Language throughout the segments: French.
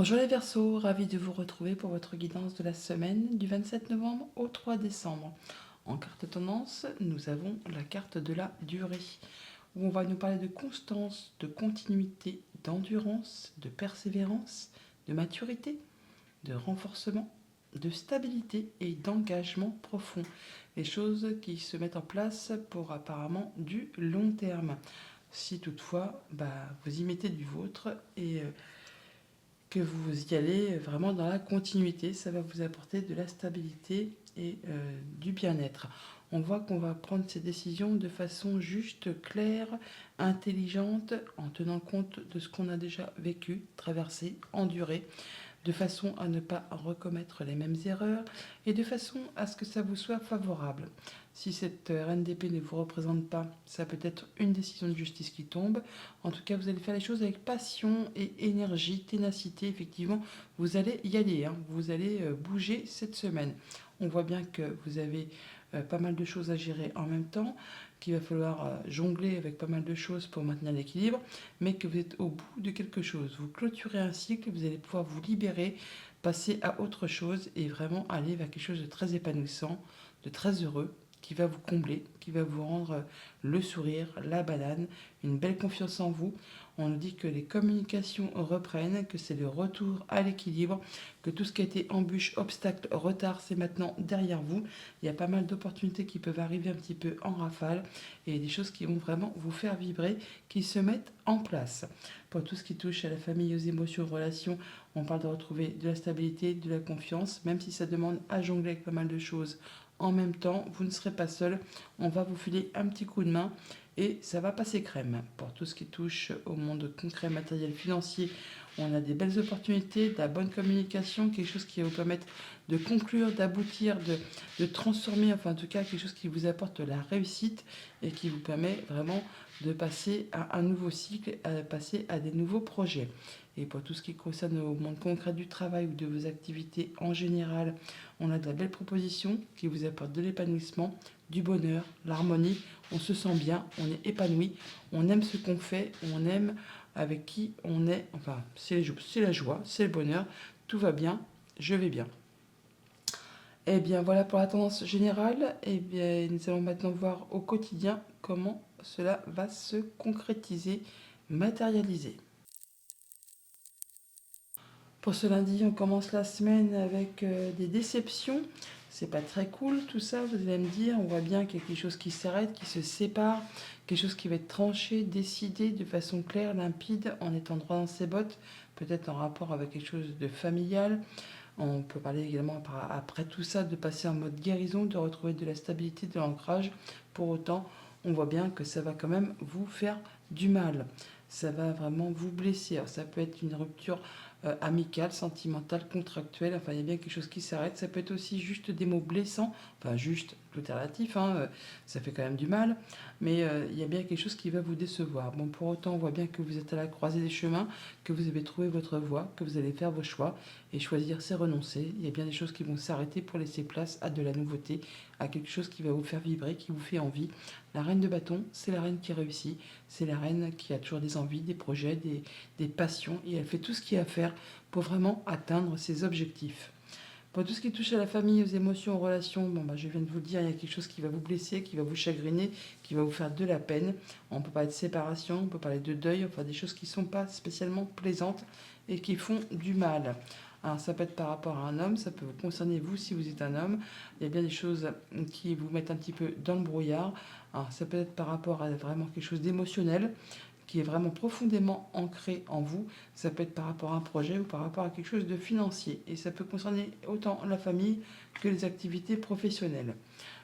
Bonjour les Verseaux, ravi de vous retrouver pour votre guidance de la semaine du 27 novembre au 3 décembre. En carte tendance, nous avons la carte de la durée, où on va nous parler de constance, de continuité, d'endurance, de persévérance, de maturité, de renforcement, de stabilité et d'engagement profond. Les choses qui se mettent en place pour apparemment du long terme. Si toutefois, vous y mettez du vôtre et que vous y allez vraiment dans la continuité, ça va vous apporter de la stabilité et du bien-être. On voit qu'on va prendre ces décisions de façon juste, claire, intelligente, en tenant compte de ce qu'on a déjà vécu, traversé, enduré, de façon à ne pas recommettre les mêmes erreurs et de façon à ce que ça vous soit favorable. Si cette reine d'épée ne vous représente pas, ça peut être une décision de justice qui tombe. En tout cas, vous allez faire les choses avec passion et énergie, ténacité. Effectivement, vous allez y aller, hein. Vous allez bouger cette semaine. On voit bien que vous avez pas mal de choses à gérer en même temps, qu'il va falloir jongler avec pas mal de choses pour maintenir l'équilibre, mais que vous êtes au bout de quelque chose. Vous clôturez un cycle, vous allez pouvoir vous libérer, passer à autre chose et vraiment aller vers quelque chose de très épanouissant, de très heureux, qui va vous combler, qui va vous rendre le sourire, la banane, une belle confiance en vous. On nous dit que les communications reprennent, que c'est le retour à l'équilibre, que tout ce qui a été embûche, obstacle, retard, c'est maintenant derrière vous. Il y a pas mal d'opportunités qui peuvent arriver un petit peu en rafale et des choses qui vont vraiment vous faire vibrer, qui se mettent en place. Pour tout ce qui touche à la famille, aux émotions, aux relations, on parle de retrouver de la stabilité, de la confiance, même si ça demande à jongler avec pas mal de choses. En même temps, vous ne serez pas seul, on va vous filer un petit coup de main et ça va passer crème. Pour tout ce qui touche au monde concret, matériel, financier, on a des belles opportunités, de la bonne communication, quelque chose qui va vous permettre de conclure, d'aboutir, de transformer, enfin en tout cas quelque chose qui vous apporte la réussite et qui vous permet vraiment de passer à un nouveau cycle, à passer à des nouveaux projets. Et pour tout ce qui concerne au monde concret du travail ou de vos activités en général, on a de la belle proposition qui vous apporte de l'épanouissement, du bonheur, l'harmonie. On se sent bien, on est épanoui, on aime ce qu'on fait, on aime avec qui on est. Enfin, c'est la joie, c'est le bonheur, tout va bien, je vais bien. Eh bien, voilà pour la tendance générale. Eh bien, nous allons maintenant voir au quotidien comment cela va se concrétiser, matérialiser. Pour ce lundi, on commence la semaine avec des déceptions. C'est pas très cool tout ça, vous allez me dire. On voit bien qu'il y a quelque chose qui s'arrête, qui se sépare, quelque chose qui va être tranché, décidé de façon claire, limpide, en étant droit dans ses bottes, peut-être en rapport avec quelque chose de familial. On peut parler également après tout ça de passer en mode guérison, de retrouver de la stabilité, de l'ancrage. Pour autant, on voit bien que ça va quand même vous faire du mal. Ça va vraiment vous blesser. Alors, ça peut être une rupture amicale, sentimentale, contractuelle. Enfin, il y a bien quelque chose qui s'arrête. Ça peut être aussi juste des mots blessants. Enfin, juste, tout est relatif, hein, ça fait quand même du mal. Mais il y a bien quelque chose qui va vous décevoir. Bon, pour autant, on voit bien que vous êtes à la croisée des chemins, que vous avez trouvé votre voie, que vous allez faire vos choix. Et choisir, c'est renoncer. Il y a bien des choses qui vont s'arrêter pour laisser place à de la nouveauté, à quelque chose qui va vous faire vibrer, qui vous fait envie. La reine de bâton, c'est la reine qui réussit. C'est la reine qui a toujours des envies, des projets, des passions. Et elle fait tout ce qu'il y a à faire pour vraiment atteindre ses objectifs. Pour tout ce qui touche à la famille, aux émotions, aux relations, je viens de vous le dire, il y a quelque chose qui va vous blesser, qui va vous chagriner, qui va vous faire de la peine. On peut parler de séparation, on peut parler de deuil, enfin des choses qui ne sont pas spécialement plaisantes et qui font du mal. Alors ça peut être par rapport à un homme, ça peut vous concerner vous si vous êtes un homme. Il y a bien des choses qui vous mettent un petit peu dans le brouillard. Alors ça peut être par rapport à vraiment quelque chose d'émotionnel qui est vraiment profondément ancré en vous. Ça peut être par rapport à un projet ou par rapport à quelque chose de financier. Et ça peut concerner autant la famille que les activités professionnelles.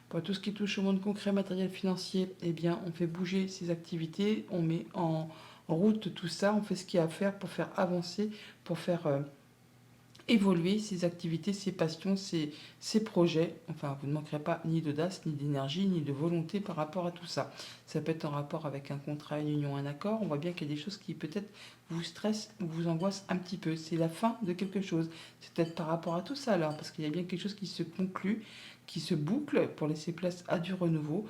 Pour tout ce qui touche au monde concret, matériel, financier, eh bien, on fait bouger ces activités, on met en route tout ça, on fait ce qu'il y a à faire pour faire avancer, pour faire évoluer ses activités, ses passions, ses projets. Enfin, vous ne manquerez pas ni d'audace, ni d'énergie, ni de volonté par rapport à tout ça. Ça peut être en rapport avec un contrat, une union, un accord. On voit bien qu'il y a des choses qui peut-être vous stressent ou vous angoissent un petit peu. C'est la fin de quelque chose. C'est peut-être par rapport à tout ça alors, parce qu'il y a bien quelque chose qui se conclut, qui se boucle pour laisser place à du renouveau.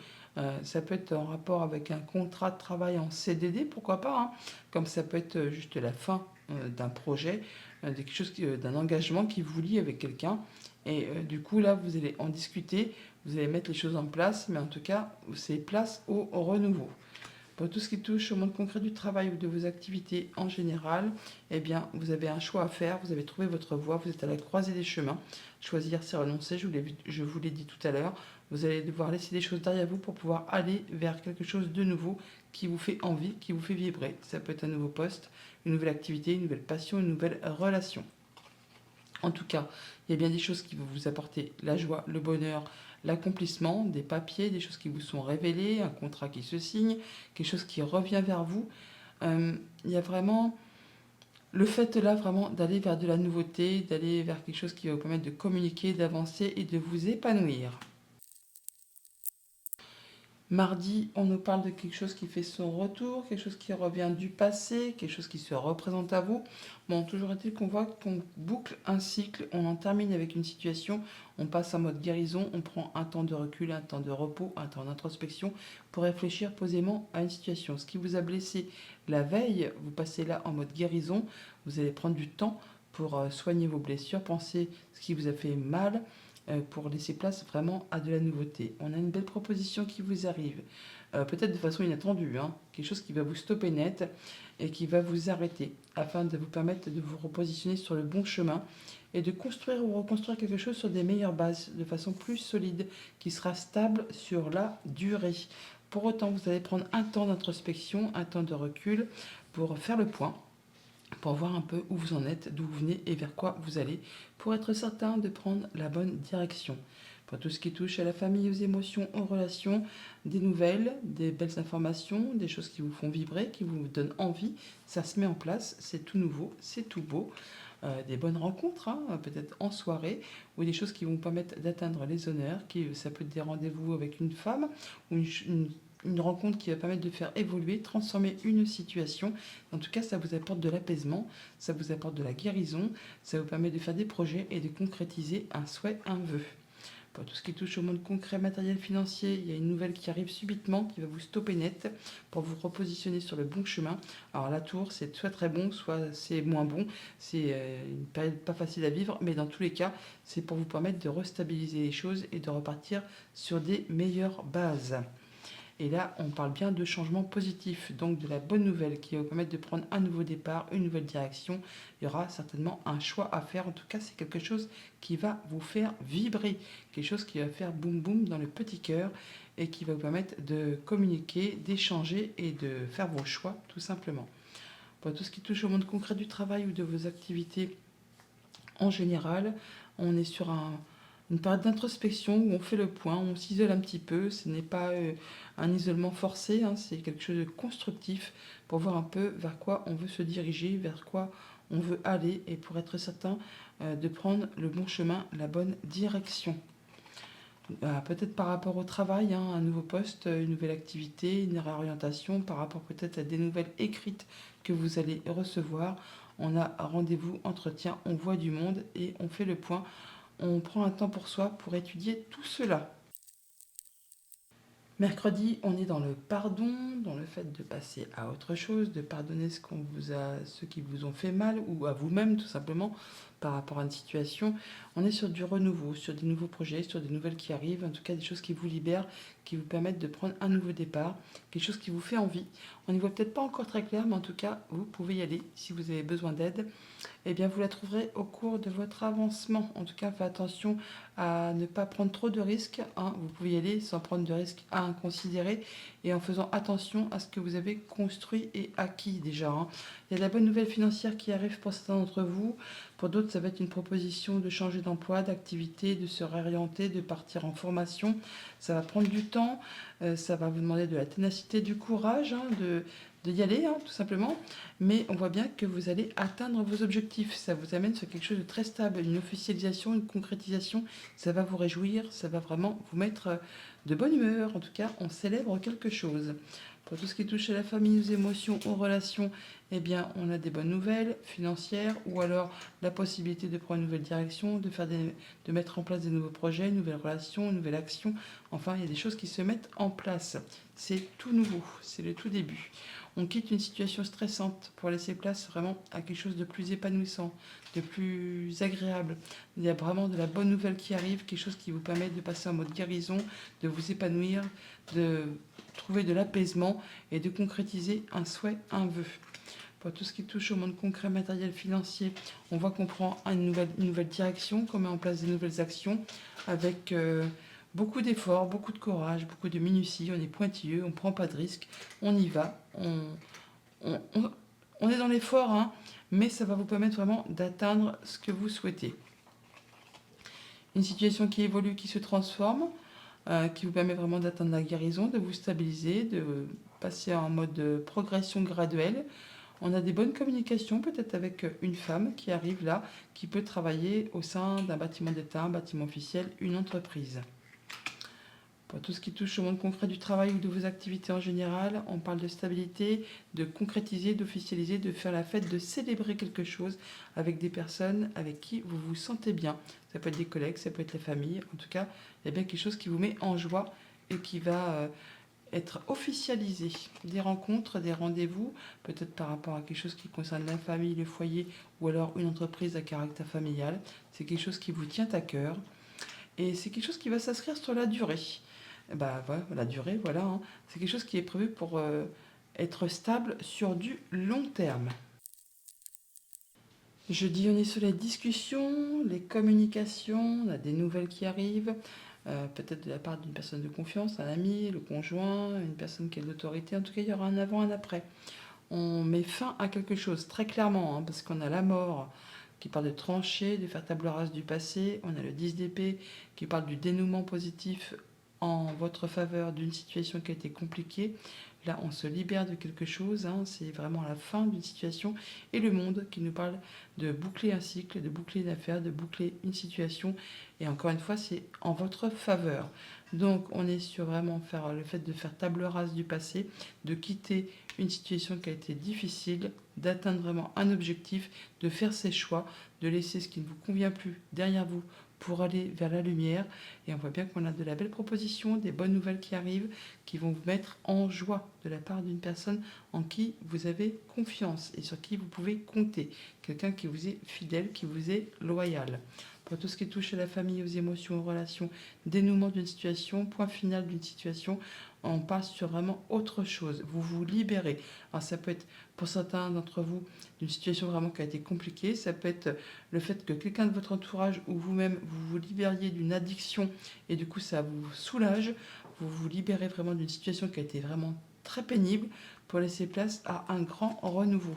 Ça peut être en rapport avec un contrat de travail en CDD, pourquoi pas, hein, comme ça peut être juste la fin d'un projet, de quelque chose, d'un engagement qui vous lie avec quelqu'un. Et du coup, là, vous allez en discuter, vous allez mettre les choses en place, mais en tout cas, c'est place au renouveau. Pour tout ce qui touche au monde concret du travail ou de vos activités en général, eh bien, vous avez un choix à faire, vous avez trouvé votre voie, vous êtes à la croisée des chemins. Choisir, c'est renoncer, je vous l'ai dit tout à l'heure. Vous allez devoir laisser des choses derrière vous pour pouvoir aller vers quelque chose de nouveau qui vous fait envie, qui vous fait vibrer. Ça peut être un nouveau poste, une nouvelle activité, une nouvelle passion, une nouvelle relation. En tout cas, il y a bien des choses qui vont vous apporter la joie, le bonheur, l'accomplissement, des papiers, des choses qui vous sont révélées, un contrat qui se signe, quelque chose qui revient vers vous. Il y a vraiment le fait là vraiment d'aller vers de la nouveauté, d'aller vers quelque chose qui va vous permettre de communiquer, d'avancer et de vous épanouir. Mardi, on nous parle de quelque chose qui fait son retour, quelque chose qui revient du passé, quelque chose qui se représente à vous. Bon, toujours est-il qu'on voit qu'on boucle un cycle, on en termine avec une situation, on passe en mode guérison, on prend un temps de recul, un temps de repos, un temps d'introspection pour réfléchir posément à une situation. Ce qui vous a blessé la veille, vous passez là en mode guérison, vous allez prendre du temps pour soigner vos blessures, penser ce qui vous a fait mal, pour laisser place vraiment à de la nouveauté. On a une belle proposition qui vous arrive, peut-être de façon inattendue, hein, quelque chose qui va vous stopper net et qui va vous arrêter afin de vous permettre de vous repositionner sur le bon chemin et de construire ou reconstruire quelque chose sur des meilleures bases, de façon plus solide, qui sera stable sur la durée. Pour autant, vous allez prendre un temps d'introspection, un temps de recul pour faire le point, pour voir un peu où vous en êtes, d'où vous venez et vers quoi vous allez, pour être certain de prendre la bonne direction. Pour tout ce qui touche à la famille, aux émotions, aux relations, des nouvelles, des belles informations, des choses qui vous font vibrer, qui vous donnent envie, ça se met en place, c'est tout nouveau, c'est tout beau. Des bonnes rencontres, hein, peut-être en soirée, ou des choses qui vont vous permettre d'atteindre les honneurs, ça peut être des rendez-vous avec une femme, ou une rencontre qui va permettre de faire évoluer, transformer une situation. En tout cas, ça vous apporte de l'apaisement, ça vous apporte de la guérison, ça vous permet de faire des projets et de concrétiser un souhait, un vœu. Pour tout ce qui touche au monde concret, matériel, financier, il y a une nouvelle qui arrive subitement, qui va vous stopper net pour vous repositionner sur le bon chemin. Alors la tour, c'est soit très bon, soit c'est moins bon. C'est une période pas facile à vivre, mais dans tous les cas, c'est pour vous permettre de restabiliser les choses et de repartir sur des meilleures bases. Et là, on parle bien de changement positif, donc de la bonne nouvelle qui va vous permettre de prendre un nouveau départ, une nouvelle direction. Il y aura certainement un choix à faire. En tout cas, c'est quelque chose qui va vous faire vibrer, quelque chose qui va faire boum boum dans le petit cœur et qui va vous permettre de communiquer, d'échanger et de faire vos choix, tout simplement. Pour tout ce qui touche au monde concret du travail ou de vos activités en général, on est sur une période d'introspection où on fait le point, on s'isole un petit peu. Ce n'est pas un isolement forcé, hein, c'est quelque chose de constructif pour voir un peu vers quoi on veut se diriger, vers quoi on veut aller et pour être certain de prendre le bon chemin, la bonne direction. Peut-être par rapport au travail, hein, un nouveau poste, une nouvelle activité, une réorientation, par rapport peut-être à des nouvelles écrites que vous allez recevoir. On a rendez-vous, entretien, on voit du monde et on fait le point. On prend un temps pour soi pour étudier tout cela. Mercredi, on est dans le pardon, dans le fait de passer à autre chose, de pardonner ceux qui vous ont fait mal ou à vous-même tout simplement par rapport à une situation. On est sur du renouveau, sur des nouveaux projets, sur des nouvelles qui arrivent, en tout cas des choses qui vous libèrent, qui vous permettent de prendre un nouveau départ, quelque chose qui vous fait envie. On n'y voit peut-être pas encore très clair, mais en tout cas, vous pouvez y aller si vous avez besoin d'aide. Eh bien, vous la trouverez au cours de votre avancement. En tout cas, faites attention à ne pas prendre trop de risques, hein. Vous pouvez y aller sans prendre de risques à inconsidérer et en faisant attention à ce que vous avez construit et acquis déjà, hein. Il y a de la bonne nouvelle financière qui arrive pour certains d'entre vous. Pour d'autres, ça va être une proposition de changer d'emploi, d'activité, de se réorienter, de partir en formation. Ça va prendre du temps, ça va vous demander de la ténacité, du courage, hein, d'y aller, hein, tout simplement. Mais on voit bien que vous allez atteindre vos objectifs. Ça vous amène sur quelque chose de très stable, une officialisation, une concrétisation. Ça va vous réjouir, ça va vraiment vous mettre de bonne humeur. En tout cas, on célèbre quelque chose. Pour tout ce qui touche à la famille, aux émotions, aux relations, eh bien, on a des bonnes nouvelles financières ou alors la possibilité de prendre une nouvelle direction, de mettre en place des nouveaux projets, une nouvelle relation, une nouvelle action. Enfin, il y a des choses qui se mettent en place. C'est tout nouveau, c'est le tout début. On quitte une situation stressante pour laisser place vraiment à quelque chose de plus épanouissant, de plus agréable. Il y a vraiment de la bonne nouvelle qui arrive, quelque chose qui vous permet de passer en mode guérison, de vous épanouir, de trouver de l'apaisement et de concrétiser un souhait, un vœu. Pour tout ce qui touche au monde concret, matériel, financier, on voit qu'on prend une nouvelle direction, qu'on met en place des nouvelles actions avec beaucoup d'efforts, beaucoup de courage, beaucoup de minutie. On est pointilleux, on ne prend pas de risques, on y va, on, on- on est dans l'effort, hein, mais ça va vous permettre vraiment d'atteindre ce que vous souhaitez. Une situation qui évolue, qui se transforme, qui vous permet vraiment d'atteindre la guérison, de vous stabiliser, de passer en mode de progression graduelle. On a des bonnes communications, peut-être avec une femme qui arrive là, qui peut travailler au sein d'un bâtiment d'État, un bâtiment officiel, une entreprise. Pour tout ce qui touche au monde concret du travail ou de vos activités en général, on parle de stabilité, de concrétiser, d'officialiser, de faire la fête, de célébrer quelque chose avec des personnes avec qui vous vous sentez bien. Ça peut être des collègues, ça peut être la famille. En tout cas, il y a bien quelque chose qui vous met en joie et qui va être officialisé. Des rencontres, des rendez-vous, peut-être par rapport à quelque chose qui concerne la famille, le foyer ou alors une entreprise à caractère familial. C'est quelque chose qui vous tient à cœur et c'est quelque chose qui va s'inscrire sur la durée. Bah, voilà, la durée, voilà, hein. C'est quelque chose qui est prévu pour être stable sur du long terme. Jeudi, on est sur les discussions, les communications, on a des nouvelles qui arrivent, peut-être de la part d'une personne de confiance, un ami, le conjoint, une personne qui a de l'autorité. En tout cas, il y aura un avant, un après. On met fin à quelque chose, très clairement, hein, parce qu'on a la mort qui parle de trancher, de faire table rase du passé. On a le 10 d'épée qui parle du dénouement positif en votre faveur d'une situation qui a été compliquée. Là, on se libère de quelque chose, hein, c'est vraiment la fin d'une situation. Et le monde qui nous parle de boucler un cycle, de boucler une affaire, de boucler une situation. Et encore une fois, c'est en votre faveur. Donc, on est sur vraiment faire le fait de faire table rase du passé, de quitter une situation qui a été difficile, d'atteindre vraiment un objectif, de faire ses choix, de laisser ce qui ne vous convient plus derrière vous pour aller vers la lumière. Et on voit bien qu'on a de la belle proposition, des bonnes nouvelles qui arrivent, qui vont vous mettre en joie de la part d'une personne en qui vous avez confiance et sur qui vous pouvez compter. Quelqu'un qui vous est fidèle, qui vous est loyal. Pour tout ce qui touche à la famille, aux émotions, aux relations, dénouement d'une situation, point final d'une situation, on passe sur vraiment autre chose. Vous vous libérez. Alors ça peut être pour certains d'entre vous d'une situation vraiment qui a été compliquée. Ça peut être le fait que quelqu'un de votre entourage ou vous-même vous vous libériez d'une addiction et du coup ça vous soulage. Vous vous libérez vraiment d'une situation qui a été vraiment très pénible pour laisser place à un grand renouveau.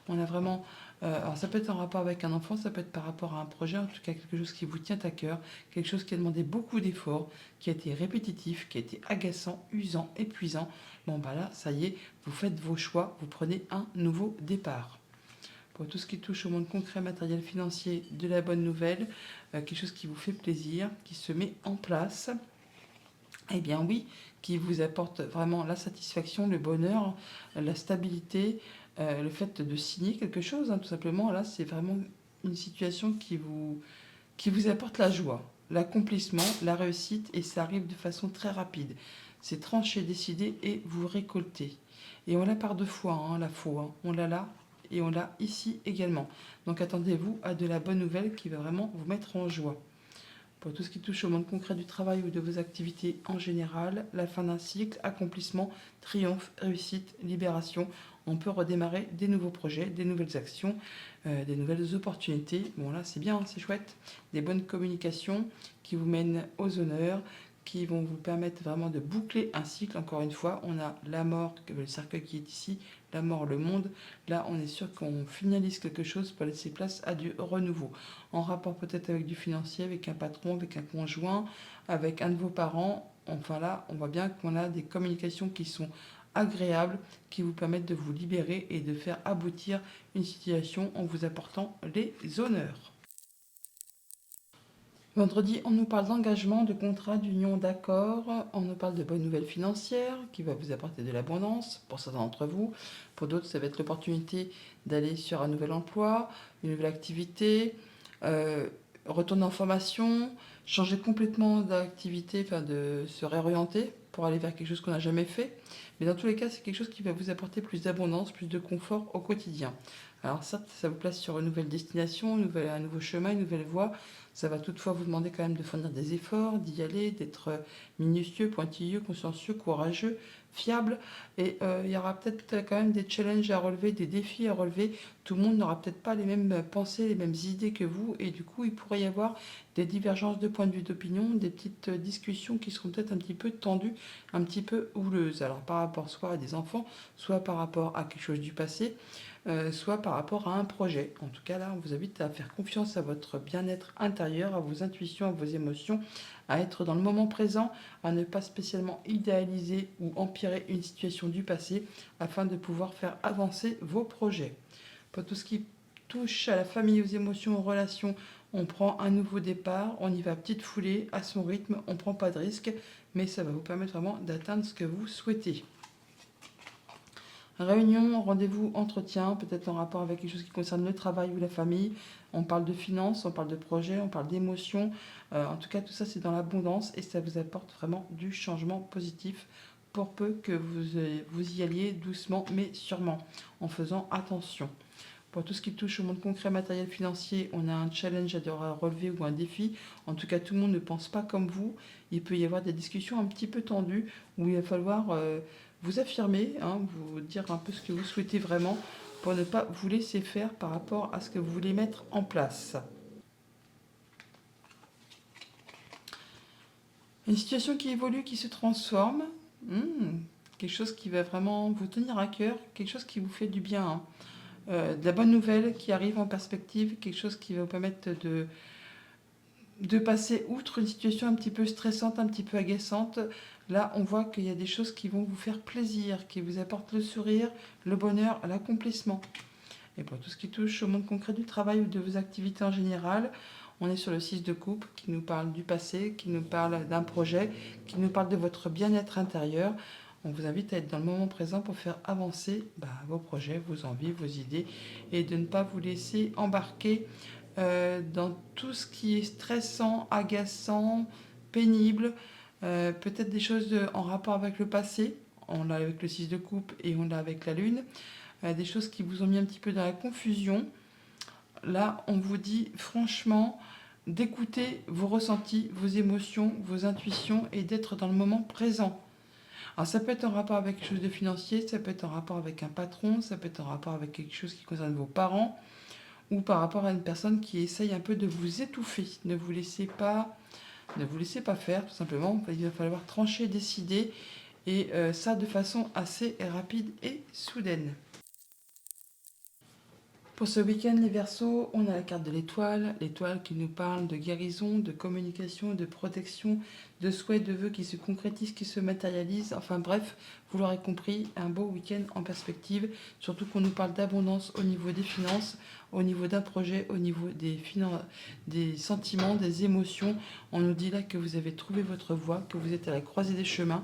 On a vraiment alors ça peut être en rapport avec un enfant, ça peut être par rapport à un projet, en tout cas quelque chose qui vous tient à cœur, quelque chose qui a demandé beaucoup d'efforts, qui a été répétitif, qui a été agaçant, usant, épuisant. Bon bah là, ça y est, vous faites vos choix, vous prenez un nouveau départ. Pour tout ce qui touche au monde concret, matériel, financier, de la bonne nouvelle, quelque chose qui vous fait plaisir, qui se met en place, eh bien oui, qui vous apporte vraiment la satisfaction, le bonheur, la stabilité, le fait de signer quelque chose, hein, tout simplement. Là, c'est vraiment une situation qui vous apporte la joie, l'accomplissement, la réussite, et ça arrive de façon très rapide. C'est tranché, décidé, et vous récoltez. Et on l'a par deux fois, hein, la foi. Hein. On l'a là, et on l'a ici également. Donc attendez-vous à de la bonne nouvelle qui va vraiment vous mettre en joie. Pour tout ce qui touche au monde concret du travail ou de vos activités en général, la fin d'un cycle, accomplissement, triomphe, réussite, libération, on peut redémarrer des nouveaux projets, des nouvelles actions, des nouvelles opportunités. Bon là c'est bien, hein, c'est chouette. Des bonnes communications qui vous mènent aux honneurs, qui vont vous permettre vraiment de boucler un cycle. Encore une fois, on a la mort, le cercueil qui est ici, la mort, le monde. Là, on est sûr qu'on finalise quelque chose pour laisser place à du renouveau. En rapport peut-être avec du financier, avec un patron, avec un conjoint, avec un de vos parents. Enfin là, on voit bien qu'on a des communications qui sont agréables, qui vous permettent de vous libérer et de faire aboutir une situation en vous apportant les honneurs. Vendredi, on nous parle d'engagement, de contrat, d'union, d'accord. On nous parle de bonnes nouvelles financières qui va vous apporter de l'abondance pour certains d'entre vous. Pour d'autres, ça va être l'opportunité d'aller sur un nouvel emploi, une nouvelle activité, euh, retourner en formation, changer complètement d'activité, enfin de se réorienter pour aller vers quelque chose qu'on n'a jamais fait. Mais dans tous les cas, c'est quelque chose qui va vous apporter plus d'abondance, plus de confort au quotidien. Alors certes, ça vous place sur une nouvelle destination, un nouveau chemin, une nouvelle voie. Ça va toutefois vous demander quand même de fournir des efforts, d'y aller, d'être minutieux, pointilleux, consciencieux, courageux, fiable. Et il y aura peut-être quand même des challenges à relever, des défis à relever. Tout le monde n'aura peut-être pas les mêmes pensées, les mêmes idées que vous. Et du coup, il pourrait y avoir des divergences de points de vue d'opinion, des petites discussions qui seront peut-être un petit peu tendues, un petit peu houleuses. Alors par rapport soit à des enfants, soit par rapport à quelque chose du passé. Soit par rapport à un projet. En tout cas, là, on vous invite à faire confiance à votre bien-être intérieur, à vos intuitions, à vos émotions, à être dans le moment présent, à ne pas spécialement idéaliser ou empirer une situation du passé afin de pouvoir faire avancer vos projets. Pour tout ce qui touche à la famille, aux émotions, aux relations, on prend un nouveau départ, on y va à petite foulée, à son rythme, on ne prend pas de risque, mais ça va vous permettre vraiment d'atteindre ce que vous souhaitez. Réunion, rendez-vous, entretien, peut-être en rapport avec quelque chose qui concerne le travail ou la famille. On parle de finances, on parle de projets, on parle d'émotions. En tout cas, tout ça, c'est dans l'abondance et ça vous apporte vraiment du changement positif pour peu que vous y alliez doucement mais sûrement, en faisant attention. Pour tout ce qui touche au monde concret, matériel, financier, on a un challenge à devoir relever ou un défi. En tout cas, tout le monde ne pense pas comme vous. Il peut y avoir des discussions un petit peu tendues où il va falloir vous affirmer, hein, vous dire un peu ce que vous souhaitez vraiment pour ne pas vous laisser faire par rapport à ce que vous voulez mettre en place. Une situation qui évolue, qui se transforme, quelque chose qui va vraiment vous tenir à cœur, quelque chose qui vous fait du bien, hein. De la bonne nouvelle qui arrive en perspective, quelque chose qui va vous permettre de passer outre une situation un petit peu stressante, un petit peu agaçante. Là, on voit qu'il y a des choses qui vont vous faire plaisir, qui vous apportent le sourire, le bonheur, l'accomplissement. Et pour tout ce qui touche au monde concret du travail ou de vos activités en général, on est sur le 6 de coupe qui nous parle du passé, qui nous parle d'un projet, qui nous parle de votre bien-être intérieur. On vous invite à être dans le moment présent pour faire avancer vos projets, vos envies, vos idées et de ne pas vous laisser embarquer dans tout ce qui est stressant, agaçant, pénible, peut-être des choses en rapport avec le passé. On l'a avec le 6 de coupe et on l'a avec la lune. Des choses qui vous ont mis un petit peu dans la confusion. Là, on vous dit franchement d'écouter vos ressentis, vos émotions, vos intuitions et d'être dans le moment présent. Alors ça peut être en rapport avec quelque chose de financier, ça peut être en rapport avec un patron, ça peut être en rapport avec quelque chose qui concerne vos parents ou par rapport à une personne qui essaye un peu de vous étouffer. Ne vous laissez pas faire, tout simplement. Il va falloir trancher, décider et ça de façon assez rapide et soudaine. Pour ce week-end, les Verseaux, on a la carte de l'étoile qui nous parle de guérison, de communication, de protection, de souhaits, de vœux qui se concrétisent, qui se matérialisent. Enfin bref, vous l'aurez compris, un beau week-end en perspective, surtout qu'on nous parle d'abondance au niveau des finances, au niveau d'un projet, au niveau des sentiments, des émotions. On nous dit là que vous avez trouvé votre voie, que vous êtes à la croisée des chemins,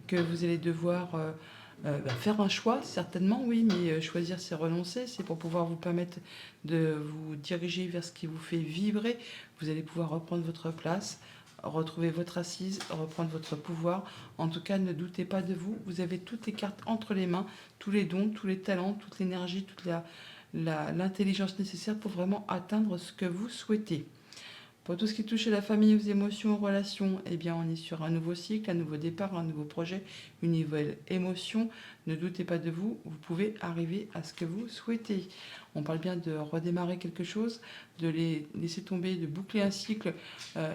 que vous allez devoir faire un choix, certainement, oui, mais choisir, c'est renoncer. C'est pour pouvoir vous permettre de vous diriger vers ce qui vous fait vibrer. Vous allez pouvoir reprendre votre place, retrouver votre assise, reprendre votre pouvoir. En tout cas, ne doutez pas de vous. Vous avez toutes les cartes entre les mains, tous les dons, tous les talents, toute l'énergie, toute l'intelligence nécessaire pour vraiment atteindre ce que vous souhaitez. Pour tout ce qui touche à la famille, aux émotions, aux relations, eh bien, on est sur un nouveau cycle, un nouveau départ, un nouveau projet, une nouvelle émotion. Ne doutez pas de vous, vous pouvez arriver à ce que vous souhaitez. On parle bien de redémarrer quelque chose, de les laisser tomber, de boucler un cycle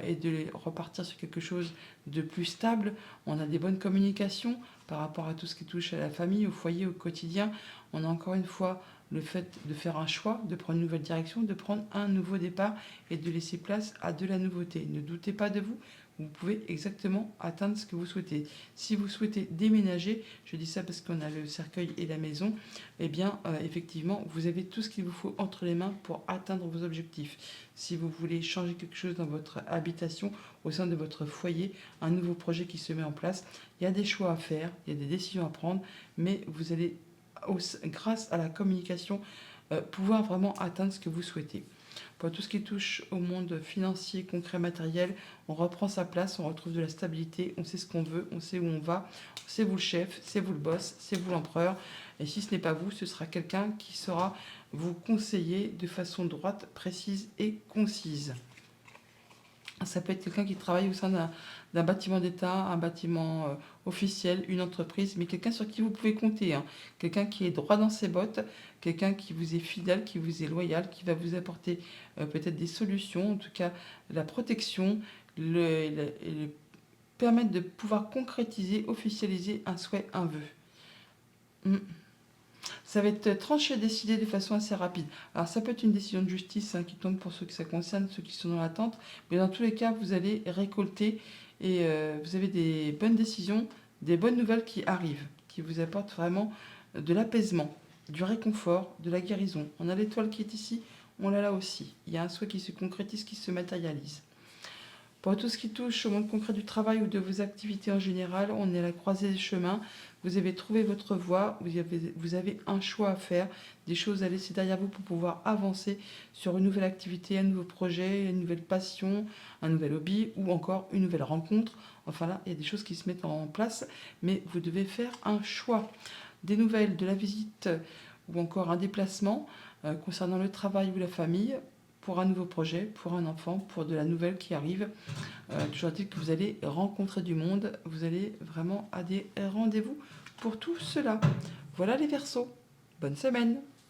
et de les repartir sur quelque chose de plus stable. On a des bonnes communications par rapport à tout ce qui touche à la famille, au foyer, au quotidien. On a encore une fois le fait de faire un choix, de prendre une nouvelle direction, de prendre un nouveau départ et de laisser place à de la nouveauté. Ne doutez pas de vous, vous pouvez exactement atteindre ce que vous souhaitez. Si vous souhaitez déménager, je dis ça parce qu'on a le cercueil et la maison, eh bien, effectivement, vous avez tout ce qu'il vous faut entre les mains pour atteindre vos objectifs. Si vous voulez changer quelque chose dans votre habitation, au sein de votre foyer, un nouveau projet qui se met en place, il y a des choix à faire, il y a des décisions à prendre, mais vous allez, grâce à la communication, pouvoir vraiment atteindre ce que vous souhaitez. Pour tout ce qui touche au monde financier, concret, matériel, on reprend sa place, on retrouve de la stabilité, on sait ce qu'on veut, on sait où on va, c'est vous le chef, c'est vous le boss, c'est vous l'empereur. Et si ce n'est pas vous, ce sera quelqu'un qui saura vous conseiller de façon droite, précise et concise. Ça peut être quelqu'un qui travaille au sein d'un bâtiment d'État, un bâtiment officiel, une entreprise, mais quelqu'un sur qui vous pouvez compter. Hein. Quelqu'un qui est droit dans ses bottes, quelqu'un qui vous est fidèle, qui vous est loyal, qui va vous apporter peut-être des solutions, en tout cas la protection, permettre de pouvoir concrétiser, officialiser un souhait, un vœu. Ça va être tranché, décidé de façon assez rapide. Alors ça peut être une décision de justice qui tombe pour ceux que ça concerne, ceux qui sont dans l'attente, mais dans tous les cas, vous allez récolter et vous avez des bonnes décisions, des bonnes nouvelles qui arrivent, qui vous apportent vraiment de l'apaisement, du réconfort, de la guérison. On a l'étoile qui est ici, on l'a là aussi. Il y a un souhait qui se concrétise, qui se matérialise. Pour tout ce qui touche au monde concret du travail ou de vos activités en général, on est à la croisée des chemins. Vous avez trouvé votre voie, vous avez un choix à faire, des choses à laisser derrière vous pour pouvoir avancer sur une nouvelle activité, un nouveau projet, une nouvelle passion, un nouvel hobby ou encore une nouvelle rencontre. Enfin là, il y a des choses qui se mettent en place, mais vous devez faire un choix. Des nouvelles de la visite ou encore un déplacement concernant le travail ou la famille, pour un nouveau projet, pour un enfant, pour de la nouvelle qui arrive. Toujours dit que vous allez rencontrer du monde, vous allez vraiment à des rendez-vous pour tout cela. Voilà les Verseaux. Bonne semaine.